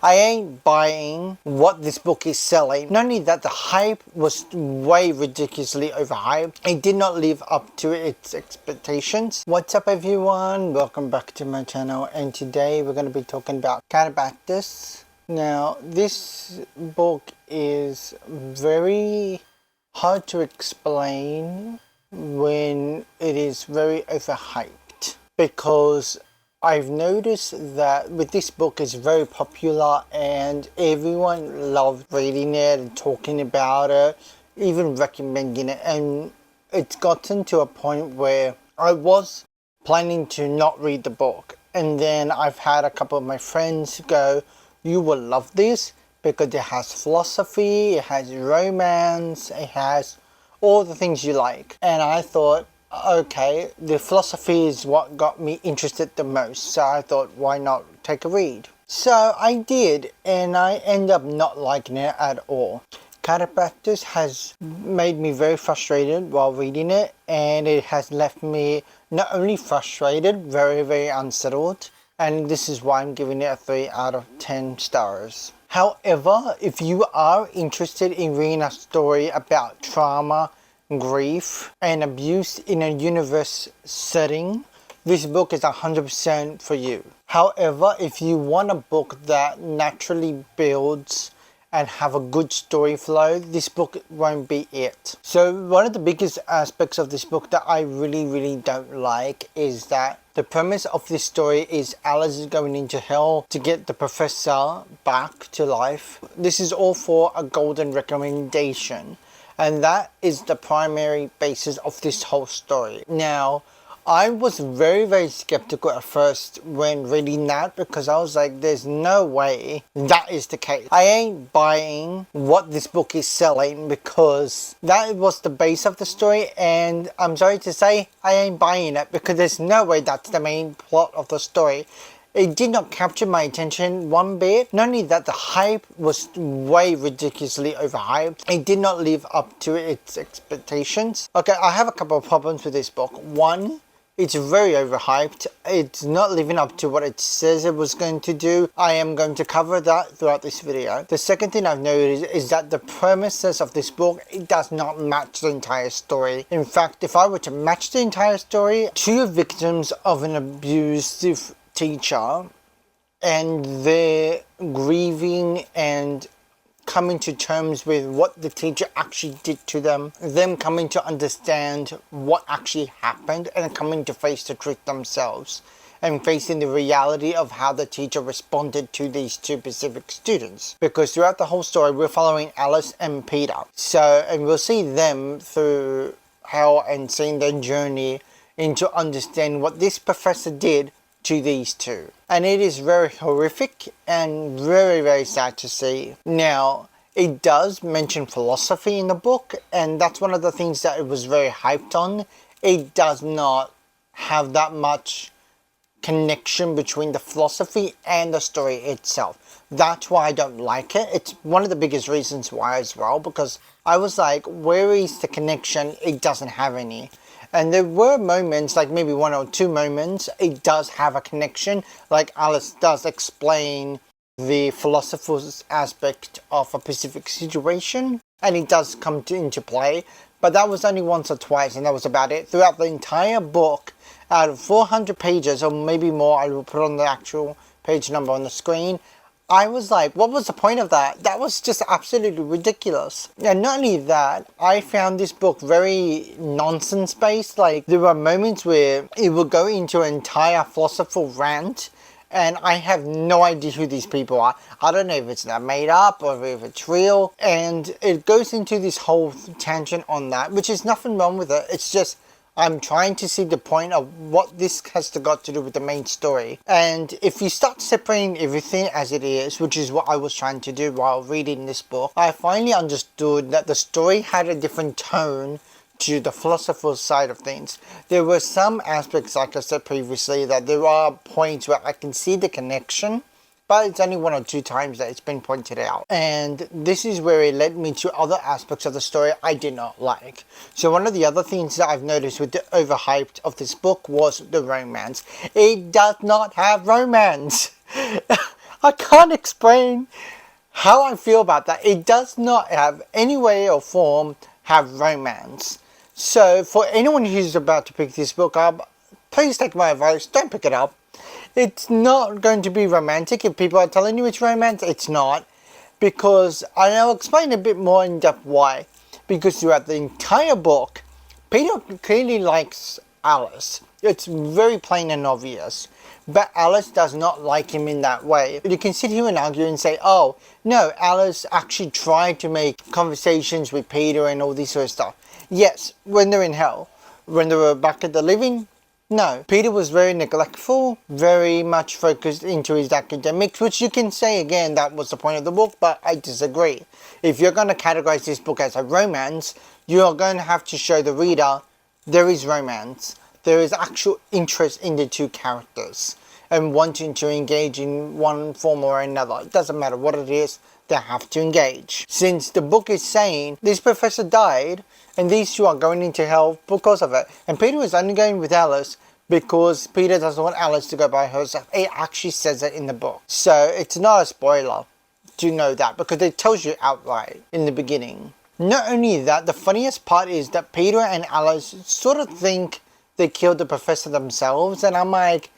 I ain't buying what this book is selling. Not only that, the hype was way ridiculously overhyped. It did not live up to its expectations. What's up everyone? Welcome back to my channel, and today we're going to be talking about Katabasis. Now, this book is very hard to explain when it is very overhyped, because I've noticed that with this book, it's very popular and everyone loved reading it and talking about it, even recommending it, and it's gotten to a point where I was planning to not read the book, and then I've had a couple of my friends go, "You will love this because it has philosophy, it has romance, it has all the things you like." And I thought, okay, the philosophy is what got me interested the most, so I thought, why not take a read? So I did, and I ended up not liking it at all. Katabasis has made me very frustrated while reading it, and it has left me not only frustrated, very unsettled, and this is why I'm giving it a 3 out of 10 stars. However, if you are interested in reading a story about trauma, grief, and abuse in a universe setting, this book is 100% for you. However, if you want a book that naturally builds and have a good story flow, this book won't be it. So one of the biggest aspects of this book that I really don't like is that the premise of this story is Alice is going into hell to get the professor back to life. This is all for a golden recommendation, and that is the primary basis of this whole story. Now, I was very skeptical at first when reading that, because I was like, there's no way that is the case. I ain't buying what this book is selling, because that was the base of the story, and I'm sorry to say, I ain't buying it because there's no way that's the main plot of the story. It did not capture my attention one bit. Not only that, the hype was way ridiculously overhyped. It did not live up to its expectations. Okay, I have a couple of problems with this book. One, it's very overhyped. It's not living up to what it says it was going to do. I am going to cover that throughout this video. The second thing I've noticed is that the premises of this book, it does not match the entire story. In fact, if I were to match the entire story, 2 victims of an abusive teacher and they're grieving and coming to terms with what the teacher actually did to them coming to understand what actually happened and coming to face the truth themselves and facing the reality of how the teacher responded to these 2 specific students. Because throughout the whole story, we're following Alice and Peter. And we'll see them through hell and seeing their journey into understanding what this professor did to these 2. And it is very horrific and very sad to see. Now, it does mention philosophy in the book, and that's one of the things that it was very hyped on. It does not have that much connection between the philosophy and the story itself. That's why I don't like it. It's one of the biggest reasons why as well, because I was like, where is the connection? It doesn't have any. And there were moments, like maybe 1 or 2 moments, it does have a connection. Like Alice does explain the philosopher's aspect of a specific situation, and it does come into play. But that was only once or twice, and that was about it. Throughout the entire book, out of 400 pages, or maybe more, I will put on the actual page number on the screen, I was like, what was the point of that? That was just absolutely ridiculous. And not only that, I found this book very nonsense-based. Like, there were moments where it would go into an entire philosophical rant, and I have no idea who these people are. I don't know if it's made up or if it's real. And it goes into this whole tangent on that, which is nothing wrong with it. It's just, I'm trying to see the point of what this has got to do with the main story. And if you start separating everything as it is, which is what I was trying to do while reading this book, I finally understood that the story had a different tone to the philosophical side of things. There were some aspects, like I said previously, that there are points where I can see the connection, but it's only 1 or 2 times that it's been pointed out. And this is where it led me to other aspects of the story I did not like. So one of the other things that I've noticed with the overhyped of this book was the romance. It does not have romance. I can't explain how I feel about that. It does not have any way or form have romance. So for anyone who's about to pick this book up, please take my advice, don't pick it up. It's not going to be romantic. If people are telling you it's romance, it's not. Because I'll explain a bit more in depth why. Because throughout the entire book, Peter clearly likes Alice. It's very plain and obvious. But Alice does not like him in that way. You can sit here and argue and say, oh, no, Alice actually tried to make conversations with Peter and all this sort of stuff. Yes, when they're in hell. When they were back at the living, no. Peter was very neglectful, very much focused into his academics, which you can say again that was the point of the book, but I disagree. If you're going to categorize this book as a romance, you are going to have to show the reader there is romance. There is actual interest in the two characters and wanting to engage in one form or another. It doesn't matter what it is, they have to engage. Since the book is saying this professor died and these two are going into hell because of it. And Peter is only going with Alice because Peter doesn't want Alice to go by herself. It actually says it in the book. So it's not a spoiler to know that because it tells you outright in the beginning. Not only that, the funniest part is that Peter and Alice sort of think they killed the professor themselves. And I'm like,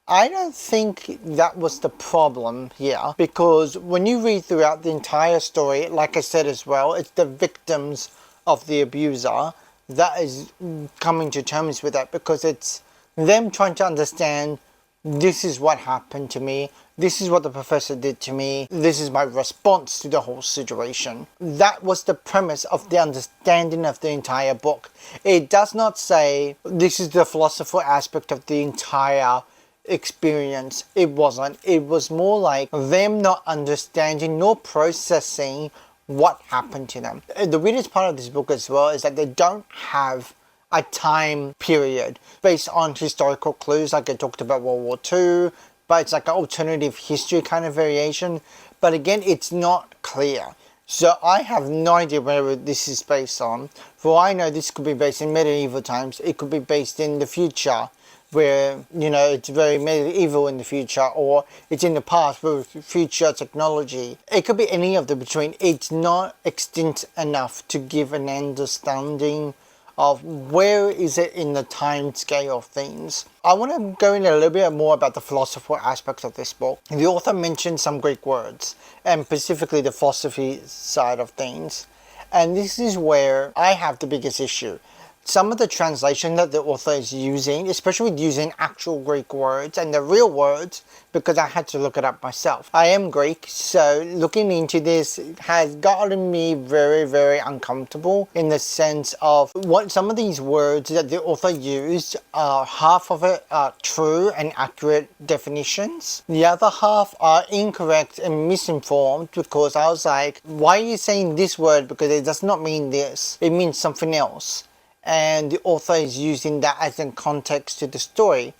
I don't think that was the problem here, because when you read throughout the entire story, like I said as well, it's the victims of the abuser that is coming to terms with that, because it's them trying to understand, this is what happened to me, this is what the professor did to me, this is my response to the whole situation. That was the premise of the understanding of the entire book. It does not say this is the philosophical aspect of the entire experience. It wasn't. It was more like them not understanding nor processing what happened to them. The weirdest part of this book as well is that they don't have a time period based on historical clues, like I talked about World War II, but it's like an alternative history kind of variation. But again, it's not clear. So I have no idea where this is based on. For all I know, this could be based in medieval times. It could be based in the future, where, you know, it's very medieval in the future, or it's in the past with future technology. It could be any of the between. It's not extent enough to give an understanding of where is it in the time scale of things. I want to go in a little bit more about the philosophical aspects of this book. The author mentioned some Greek words, and specifically the philosophy side of things. And this is where I have the biggest issue. Some of the translation that the author is using, especially with using actual Greek words and the real words, because I had to look it up myself. I am Greek, so looking into this has gotten me very, very uncomfortable, in the sense of what some of these words that the author used, half of it are true and accurate definitions. The other half are incorrect and misinformed, because I was like, why are you saying this word? Because it does not mean this. It means something else. And the author is using that as in context to the story,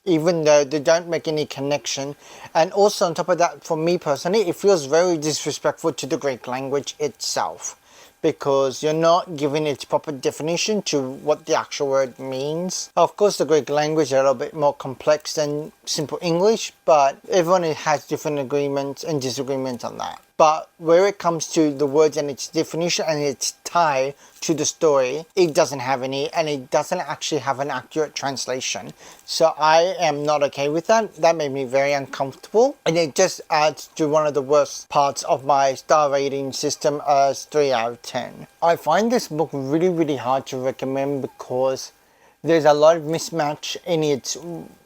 even though they don't make any connection. And also on top of that, for me personally, it feels very disrespectful to the Greek language itself, because you're not giving its proper definition to what the actual word means. Of course, the Greek language is a little bit more complex than simple English, but everyone has different agreements and disagreements on that. But where it comes to the words and its definition and its tie to the story, it doesn't have any, and it doesn't actually have an accurate translation. So I am not okay with that. That made me very uncomfortable, and it just adds to one of the worst parts of my star rating system as 3 out of 10. I find this book really, really hard to recommend, because there's a lot of mismatch in its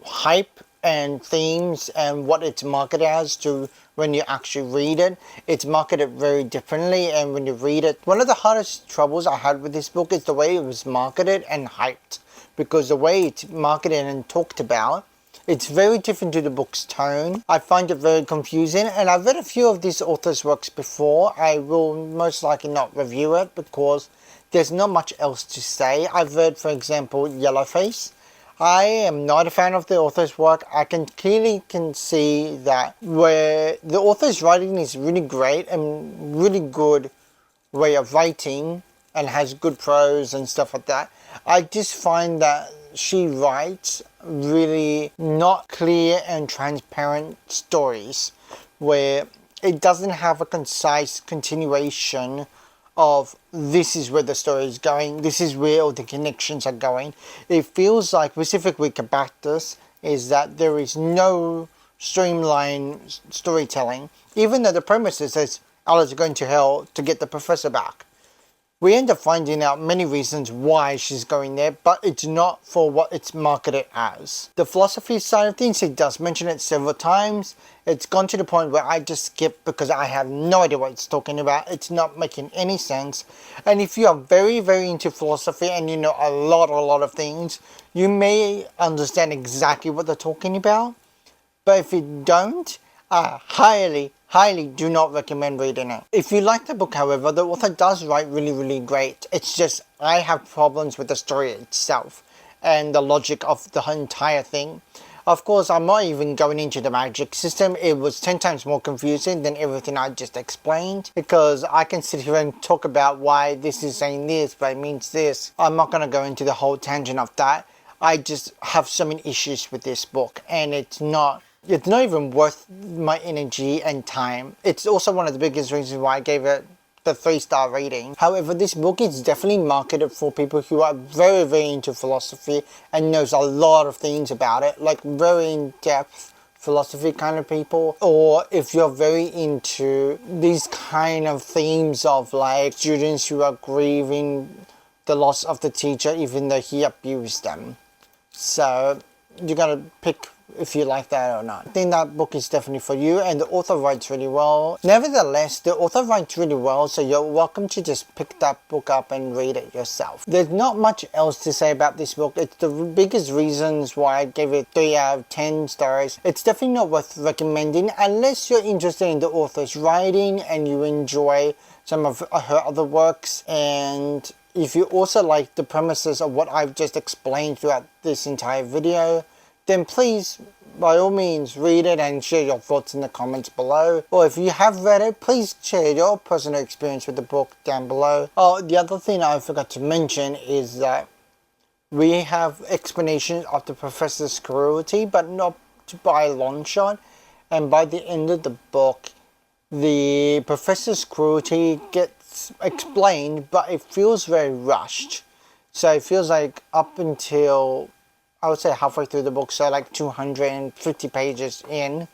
hype and themes and what it's marketed as to when you actually read it. It's marketed very differently, and when you read it, one of the hardest troubles I had with this book is the way it was marketed and hyped, because the way it's marketed and talked about, it's very different to the book's tone. I find it very confusing, and I've read a few of this author's works before. I will most likely not review it because there's not much else to say. I've read, for example, Yellowface. I am not a fan of the author's work. I can clearly see that where the author's writing is really great and really good way of writing and has good prose and stuff like that, I just find that she writes really not clear and transparent stories, where it doesn't have a concise continuation of this is where the story is going, this is where all the connections are going. It feels like, specifically Katabasis, is that there is no streamlined storytelling, even though the premise is Alice going to hell to get the professor back. We end up finding out many reasons why she's going there, but it's not for what it's marketed as. The philosophy side of things, it does mention it several times. It's gone to the point where I just skip because I have no idea what it's talking about. It's not making any sense. And if you are very, very into philosophy and you know a lot of things, you may understand exactly what they're talking about. But if you don't, I highly do not recommend reading it. If you like the book, however, the author does write really great. It's just I have problems with the story itself and the logic of the entire thing. Of course, I'm not even going into the magic system. It was 10 times more confusing than everything I just explained, because I can sit here and talk about why this is saying this, but it means this. I'm not going to go into the whole tangent of that. I just have so many issues with this book, and it's not even worth my energy and time. It's also one of the biggest reasons why I gave it the 3-star rating. However, this book is definitely marketed for people who are very into philosophy and knows a lot of things about it, like very in-depth philosophy kind of people. Or if you're very into these kind of themes of like students who are grieving the loss of the teacher even though he abused them. So you gotta pick if you like that or not. I think that book is definitely for you, and the author writes really well. Nevertheless, the author writes really well, so you're welcome to just pick that book up and read it yourself. There's not much else to say about this book. It's the biggest reasons why I gave it 3 out of 10 stars. It's definitely not worth recommending unless you're interested in the author's writing and you enjoy some of her other works, and if you also like the premises of what I've just explained throughout this entire video, then please, by all means, read it and share your thoughts in the comments below. Or if you have read it, please share your personal experience with the book down below. Oh, the other thing I forgot to mention is that we have explanations of the professor's cruelty, but not by a long shot. And by the end of the book, the professor's cruelty gets explained, but it feels very rushed. So it feels like up until, I would say, halfway through the book, so like 250 pages in,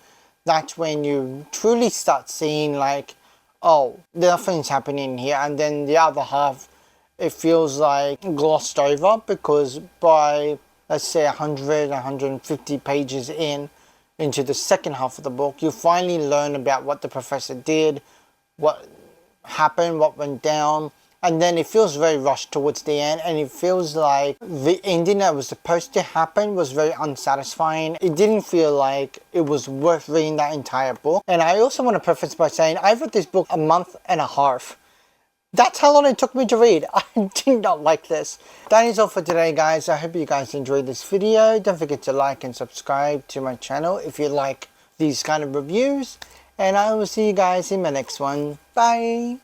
that's when you truly start seeing like, oh, nothing's happening here. And then the other half, it feels like glossed over, because by, let's say, 150 pages into the second half of the book, you finally learn about what the professor did, what happened, what went down. And then it feels very rushed towards the end, and it feels like the ending that was supposed to happen was very unsatisfying. It didn't feel like it was worth reading that entire book. And I also want to preface by saying I read this book a month and a half. That's how long it took me to read. I did not like this. That is all for today, guys. I hope you guys enjoyed this video. Don't forget to like and subscribe to my channel if you like these kind of reviews. And I will see you guys in my next one. Bye!